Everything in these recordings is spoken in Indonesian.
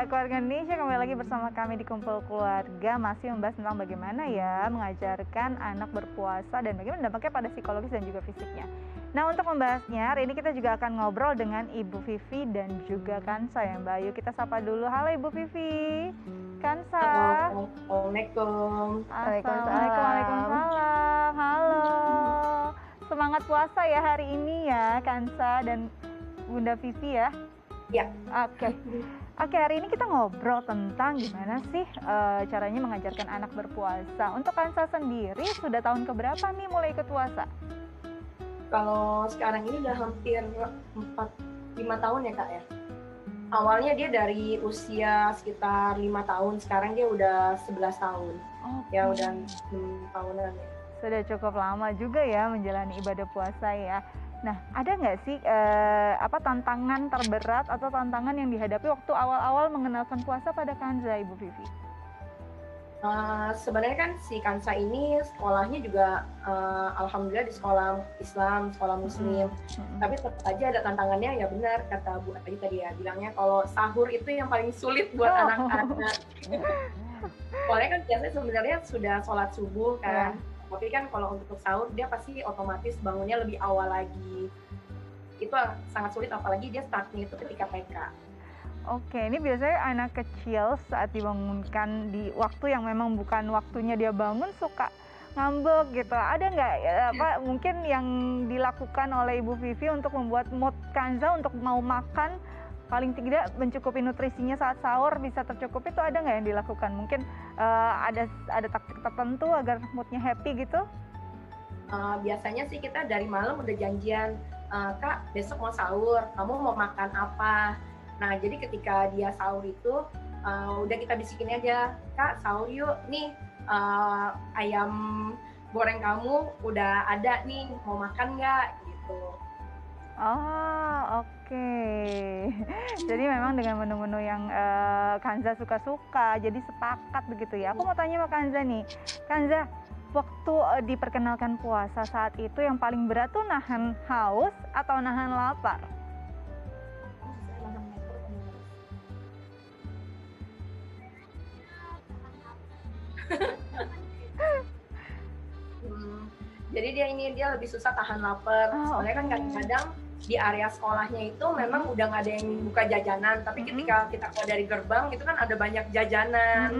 Ya, keluarga Indonesia kembali lagi bersama kami di Kumpul Keluarga, masih membahas tentang bagaimana ya mengajarkan anak berpuasa dan bagaimana dampaknya pada psikologis dan juga fisiknya. Nah, untuk membahasnya, hari ini kita juga akan ngobrol dengan Ibu Vivi dan juga Kansa ya Mbak Ayu. Kita sapa dulu. Halo Ibu Vivi. Kansa. Assalamualaikum. Assalamualaikum. Waalaikumsalam. Halo. Semangat puasa ya hari ini ya Kansa dan Bunda Vivi ya. Ya. Oke, hari ini kita ngobrol tentang gimana sih caranya mengajarkan anak berpuasa. Untuk Kansa sendiri sudah tahun keberapa nih mulai ikut puasa? Kalau sekarang ini udah hampir 4-5 tahun ya Kak ya. Awalnya dia dari usia sekitar 5 tahun, sekarang dia udah 11 tahun. Ya udah 6 tahunan ya. Sudah cukup lama juga ya menjalani ibadah puasa ya. Nah, ada nggak sih tantangan terberat atau tantangan yang dihadapi waktu awal-awal mengenalkan puasa pada Kansa, Ibu Vivi? Sebenarnya kan si Kansa ini sekolahnya juga alhamdulillah di sekolah Islam, sekolah Muslim. Tapi tetap aja ada tantangannya, ya benar kata Bu Adi tadi ya, bilangnya kalau sahur itu yang paling sulit buat anak-anak. Soalnya kan biasanya sebenarnya sudah sholat subuh kan. Tapi kan kalau untuk sahur dia pasti otomatis bangunnya lebih awal lagi. Itu sangat sulit, apalagi dia startnya itu ketika TK. Oke, ini biasanya anak kecil saat dibangunkan di waktu yang memang bukan waktunya dia bangun suka ngambek gitu. Ada nggak mungkin yang dilakukan oleh Ibu Vivi untuk membuat mood Kansa untuk mau makan, paling tidak mencukupi nutrisinya saat sahur bisa tercukupi, itu ada nggak yang dilakukan? Mungkin ada taktik tertentu agar moodnya happy gitu? Biasanya sih kita dari malam udah janjian, Kak besok mau sahur, kamu mau makan apa? Nah jadi ketika dia sahur itu udah kita bisikin aja, Kak sahur yuk, nih ayam goreng kamu udah ada nih, mau makan nggak? Gitu. Oh, oke. Jadi memang dengan menu-menu yang Kansa suka-suka, jadi sepakat begitu ya. Aku mau tanya sama Kansa nih. Kansa, waktu diperkenalkan puasa saat itu yang paling berat tuh nahan haus atau nahan lapar? Jadi dia lebih susah tahan lapar. Soalnya kan kadang-kadang di area sekolahnya itu memang udah nggak ada yang buka jajanan, tapi ketika kita keluar dari gerbang itu kan ada banyak jajanan.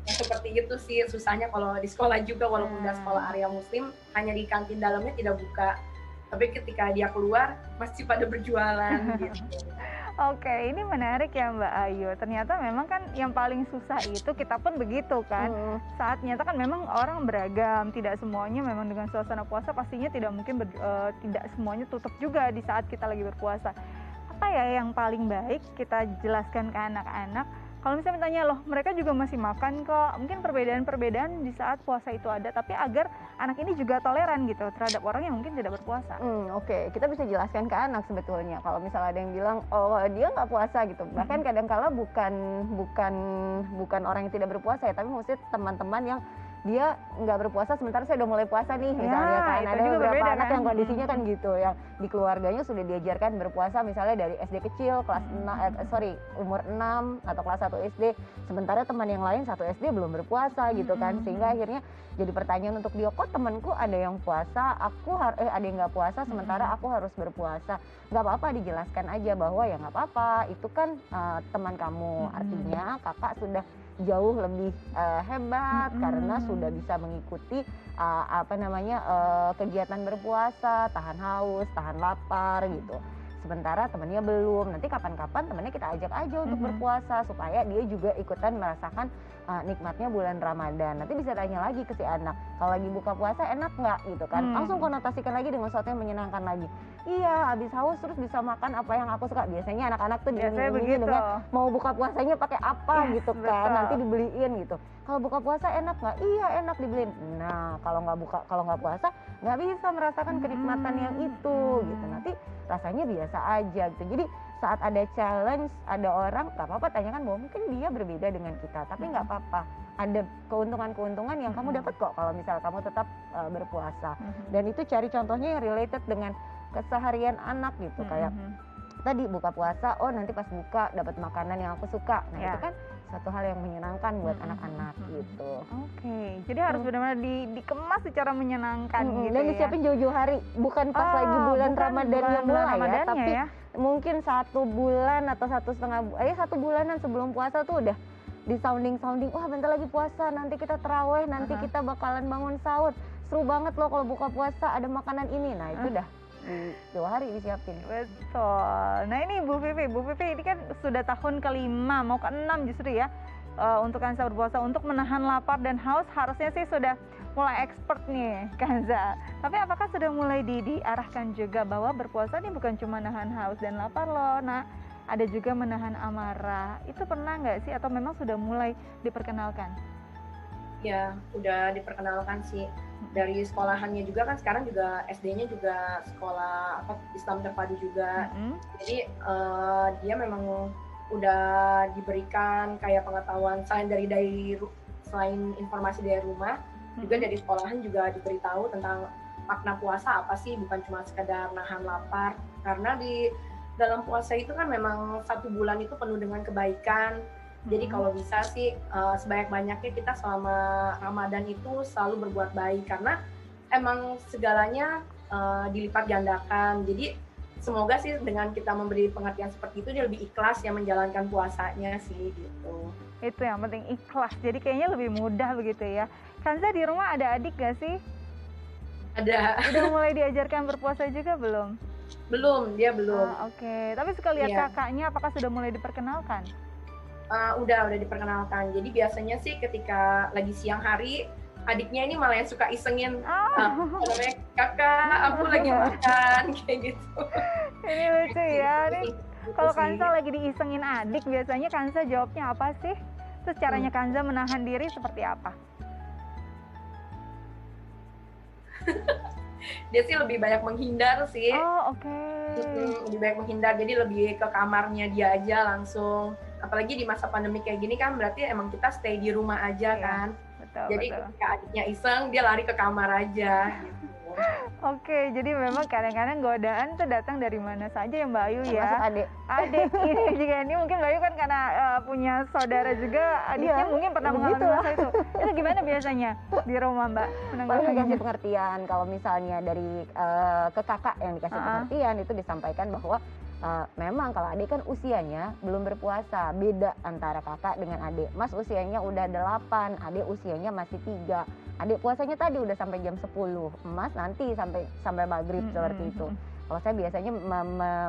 Seperti itu sih susahnya kalau di sekolah juga, walaupun udah sekolah area Muslim, hanya di kantin dalamnya tidak buka. Tapi ketika dia keluar masih pada berjualan gitu. Oke, ini menarik ya Mbak Ayu. Ternyata memang kan yang paling susah itu kita pun begitu kan. Saat nyata kan memang orang beragam, tidak semuanya memang dengan suasana puasa pastinya tidak mungkin tidak semuanya tutup juga di saat kita lagi berpuasa. Apa ya yang paling baik kita jelaskan ke anak-anak? Kalau misalnya tanya loh, mereka juga masih makan kok. Mungkin perbedaan-perbedaan di saat puasa itu ada, tapi agar anak ini juga toleran gitu terhadap orang yang mungkin tidak berpuasa. Oke, kita bisa jelaskan ke anak sebetulnya. Kalau misalnya ada yang bilang, oh dia nggak puasa gitu. Bahkan kadang-kala bukan orang yang tidak berpuasa ya, tapi maksudnya teman-teman yang dia nggak berpuasa sementara saya udah mulai puasa nih misalnya kan. Ada beberapa anak yang kondisinya kan gitu, yang di keluarganya sudah diajarkan berpuasa misalnya dari SD kecil kelas umur 6 atau kelas 1 SD, sementara teman yang lain 1 SD belum berpuasa gitu kan, sehingga akhirnya jadi pertanyaan untuk dia, kok temanku ada yang puasa, ada yang nggak puasa sementara aku harus berpuasa. Nggak apa-apa, dijelaskan aja bahwa ya nggak apa-apa, itu kan teman kamu, artinya kakak sudah jauh lebih hebat karena sudah bisa mengikuti kegiatan berpuasa, tahan haus, tahan lapar gitu. Sementara temannya belum. Nanti kapan-kapan temannya kita ajak aja untuk berpuasa supaya dia juga ikutan merasakan nikmatnya bulan Ramadan. Nanti bisa tanya lagi ke si anak, kalau lagi buka puasa enak nggak gitu kan? Langsung konotasikan lagi dengan sesuatu yang menyenangkan lagi. Iya, habis haus terus bisa makan apa yang aku suka. Biasanya anak-anak tuh diiming-iming dengan mau buka puasanya pakai apa gitu kan, nanti dibeliin gitu. Kalau buka puasa enak nggak? Iya enak, dibeliin. Nah kalau nggak puasa nggak bisa merasakan kenikmatan yang itu gitu. Nanti rasanya biasa aja gitu. Jadi saat ada challenge, ada orang, nggak apa-apa tanyakan bahwa mungkin dia berbeda dengan kita, tapi nggak apa-apa. Ada keuntungan-keuntungan yang kamu dapat kok kalau misal kamu tetap berpuasa. Dan itu cari contohnya yang related dengan keseharian anak gitu, kayak tadi buka puasa, oh nanti pas buka dapat makanan yang aku suka. Nah Ya. itu kan satu hal yang menyenangkan buat anak-anak gitu. Oke, jadi harus benar-benar dikemas secara menyenangkan gitu Dan ya. disiapin jauh-jauh hari, bukan pas lagi bulan Ramadannya bulan mulai ya, Ramadannya tapi ya. mungkin 1 bulan atau 1 bulanan sebelum puasa tuh udah di sounding, wah bentar lagi puasa, nanti kita terawih, nanti kita bakalan bangun sahur, seru banget loh kalau buka puasa ada makanan ini. Nah itu udah di jauh hari disiapin. Betul. Nah ini Bu Vivi ini kan sudah tahun ke-5 mau ke-6 justru ya untuk Kanza berpuasa, untuk menahan lapar dan haus harusnya sih sudah mulai expert nih Kanza. Tapi apakah sudah mulai diarahkan juga bahwa berpuasa ini bukan cuma nahan haus dan lapar loh, nah ada juga menahan amarah. Itu pernah nggak sih atau memang sudah mulai diperkenalkan? Ya, udah diperkenalkan sih. Dari sekolahannya juga kan sekarang juga SD-nya juga sekolah Islam terpadu juga. Jadi dia memang udah diberikan kayak pengetahuan selain informasi dari rumah, juga dari sekolahan juga diberitahu tentang makna puasa apa sih, bukan cuma sekedar nahan lapar. Karena di dalam puasa itu kan memang 1 bulan itu penuh dengan kebaikan. Jadi kalau bisa sih sebanyak-banyaknya kita selama Ramadan itu selalu berbuat baik, karena emang segalanya dilipat gandakan. Jadi semoga sih dengan kita memberi pengertian seperti itu dia lebih ikhlas ya menjalankan puasanya sih gitu. Itu yang penting, ikhlas. Jadi kayaknya lebih mudah begitu ya. Kanza di rumah ada adik gak sih? Ada. Udah mulai diajarkan berpuasa juga belum? Belum, dia belum. Oke. Tapi suka lihat kakaknya, apakah sudah mulai diperkenalkan? Udah diperkenalkan. Jadi biasanya sih ketika lagi siang hari, adiknya ini malah yang suka isengin, kakak, aku lagi makan, kayak gitu. Ini lucu ya. Nih, kalau Kanza lagi diisengin adik, biasanya Kanza jawabnya apa sih? Terus caranya Kanza menahan diri seperti apa? Dia sih lebih banyak menghindar sih. Oh, oke. Lebih banyak menghindar, jadi lebih ke kamarnya dia aja langsung. Apalagi di masa pandemi kayak gini kan berarti emang kita stay di rumah aja kan. Betul, jadi ketika adiknya iseng, dia lari ke kamar aja gitu. Oke, jadi memang kadang-kadang godaan tuh datang dari mana saja ya Mbak Ayu ya. Termasuk Adik ini juga ini mungkin Mbak Ayu kan karena punya saudara juga, adiknya mungkin pernah mengalami masa itu. Itu gimana biasanya di rumah Mbak? Paling dikasih pengertian, kalau misalnya dari ke kakak yang dikasih pengertian itu disampaikan bahwa memang kalau adik kan usianya belum berpuasa, beda antara kakak dengan adik. Mas usianya udah 8, adik usianya masih 3. Adik puasanya tadi udah sampai jam 10, Mas nanti sampai maghrib seperti itu. Kalau saya biasanya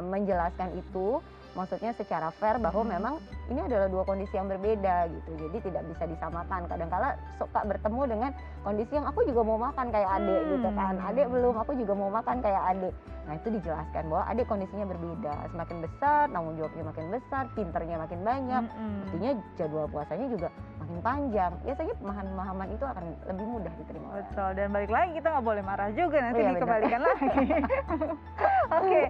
menjelaskan itu, maksudnya secara fair bahwa memang ini adalah 2 kondisi yang berbeda gitu. Jadi tidak bisa disamakan. Kadang-kala suka bertemu dengan kondisi yang aku juga mau makan kayak adik gitu kan. Adik belum, aku juga mau makan kayak adik. Nah itu dijelaskan bahwa adik kondisinya berbeda. Semakin besar, tanggung jawabnya makin besar, pinternya makin banyak. Artinya jadwal puasanya juga makin panjang. Biasanya pemahaman itu akan lebih mudah diterima. Betul, dan balik lagi kita nggak boleh marah juga, nanti dikembalikan lagi. Oke,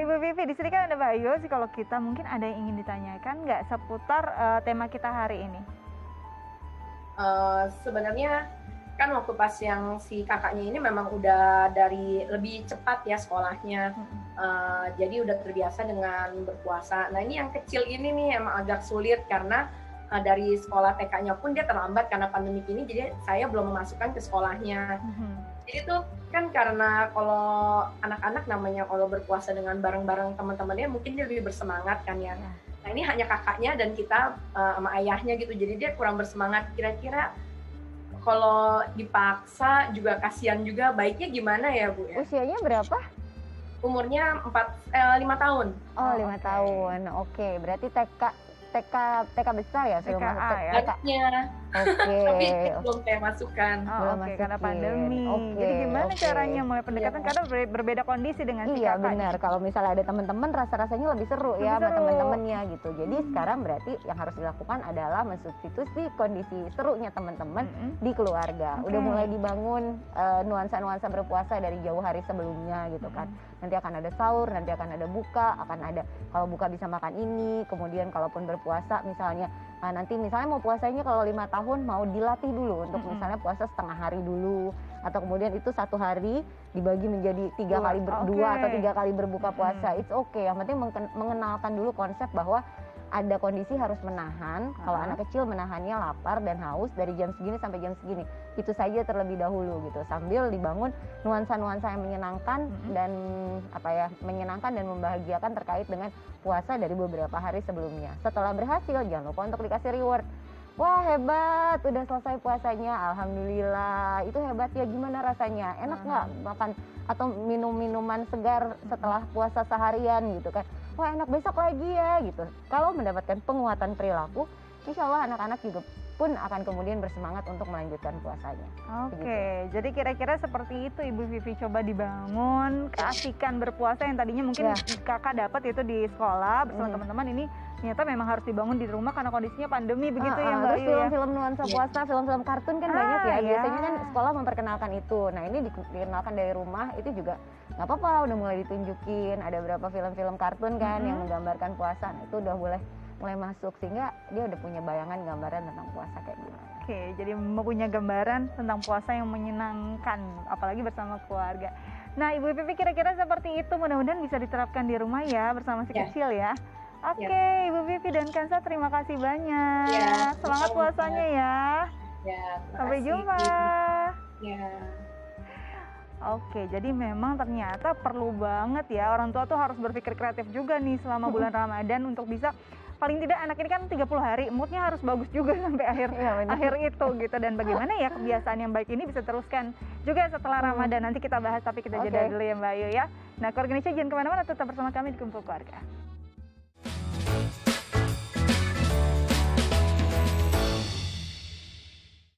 Ibu Vivi, di sini kan ada Mbak Ayu sih, kalau kita mungkin ada yang ingin ditanyakan nggak seputar tema kita hari ini? Sebenarnya kan waktu pas yang si kakaknya ini memang udah dari lebih cepat ya sekolahnya, jadi udah terbiasa dengan berpuasa. Nah ini yang kecil ini nih emang agak sulit karena dari sekolah TK-nya pun dia terlambat karena pandemi ini, jadi saya belum memasukkan ke sekolahnya. Jadi tuh kan karena kalau anak-anak namanya kalau berpuasa dengan bareng-bareng teman-temannya mungkin dia lebih bersemangat kan ya. Nah ini hanya kakaknya dan kita sama ayahnya gitu, jadi dia kurang bersemangat. Kira-kira kalau dipaksa juga kasihan juga, baiknya gimana ya Bu ya? Usianya berapa? Umurnya 5 tahun. Oh 5 tahun, oke. Berarti TK besar ya? TKA ya? TK-nya. Oke. Tapi belum saya masukkan. Oke, karena pandemi. Jadi gimana caranya mulai pendekatan? Karena berbeda kondisi dengan si kakak. Iya benar, kalau misalnya ada teman-teman rasa-rasanya lebih seru ya sama teman-temannya gitu. Jadi sekarang berarti yang harus dilakukan adalah mensubstitusi kondisi serunya teman-teman di keluarga. Udah mulai dibangun nuansa-nuansa berpuasa dari jauh hari sebelumnya gitu kan. Nanti akan ada sahur, nanti akan ada buka, akan ada kalau buka bisa makan ini, kemudian kalaupun berpuasa misalnya nanti misalnya mau puasanya kalau 5 tahun mau dilatih dulu untuk Mm-mm. misalnya puasa setengah hari dulu, atau kemudian itu 1 hari dibagi menjadi 3 kali Oke. 2 atau 3 kali berbuka puasa. Mm-mm. It's okay. Yang penting mengenalkan dulu konsep bahwa ada kondisi harus menahan. Kalau anak kecil menahannya lapar dan haus dari jam segini sampai jam segini. Itu saja terlebih dahulu gitu. Sambil dibangun nuansa-nuansa yang menyenangkan dan menyenangkan dan membahagiakan terkait dengan puasa dari beberapa hari sebelumnya. Setelah berhasil jangan lupa untuk dikasih reward. Wah hebat, udah selesai puasanya, alhamdulillah. Itu hebat ya, gimana rasanya? Enak nggak makan atau minum minuman segar setelah puasa seharian gitu kan? Wah enak, besok lagi ya gitu. Kalau mendapatkan penguatan perilaku, insya Allah anak-anak juga pun akan kemudian bersemangat untuk melanjutkan puasanya. Oke, jadi kira-kira seperti itu Ibu Vivi, coba dibangun keasikan berpuasa yang tadinya mungkin kakak dapat itu di sekolah bersama teman-teman, ini ternyata memang harus dibangun di rumah karena kondisinya pandemi begitu ya Mbak Terus Ayu ya. film-film nuansa puasa, film-film kartun kan banyak ya. iya. Biasanya kan sekolah memperkenalkan itu. Nah ini dikenalkan dari rumah itu juga nggak apa-apa. Udah mulai ditunjukin. Ada beberapa film-film kartun kan yang menggambarkan puasa. Nah, itu udah mulai masuk sehingga dia udah punya bayangan gambaran tentang puasa kayak gimana. Oke, jadi mempunyai gambaran tentang puasa yang menyenangkan, apalagi bersama keluarga. Nah, Ibu Vivi kira-kira seperti itu, mudah-mudahan bisa diterapkan di rumah ya bersama si kecil ya. Oke, Ibu Vivi dan Kansa terima kasih banyak. Ya, Semangat puasanya ya. Ya, Sampai jumpa. Ya. Oke, jadi memang ternyata perlu banget ya orang tua tuh harus berpikir kreatif juga nih selama bulan Ramadan untuk bisa paling tidak anak ini kan 30 hari, moodnya harus bagus juga sampai akhir itu gitu. Dan bagaimana ya kebiasaan yang baik ini bisa teruskan juga setelah Ramadan. Nanti kita bahas, tapi kita jeda dulu ya Mbak Ayu ya. Nah, keluarga Indonesia jangan kemana-mana, tetap bersama kami di Kumpul Keluarga.